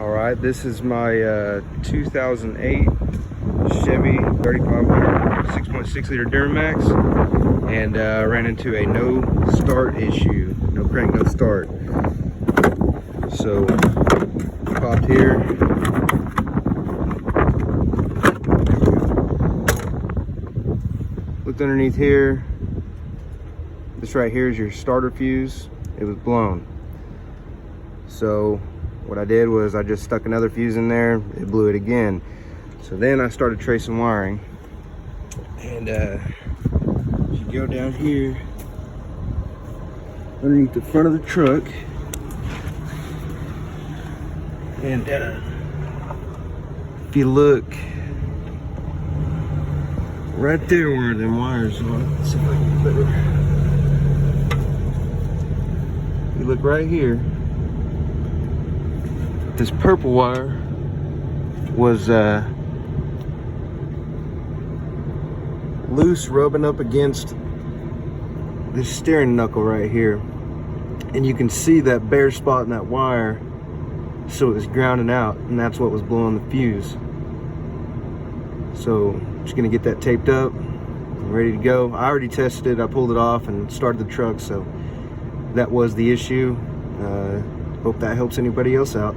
Alright, this is my 2008 Chevy 3500 6.6 liter Duramax, and ran into a no start issue. No crank, no start. So, popped here. Looked underneath here. This right here is your starter fuse. It was blown. So what I did was I just stuck another fuse in there. It blew it again. So then I started tracing wiring. And if you go down here underneath the front of the truck, and if you look right there where them wires are, let's see if I can put it. You look right here. This purple wire was loose, rubbing up against this steering knuckle right here, and you can see that bare spot in that wire. So it was grounding out, and that's what was blowing the fuse. So I'm just gonna get that taped up and ready to go. I already tested it. I pulled it off and started the truck, so that was the issue. Hope that helps anybody else out.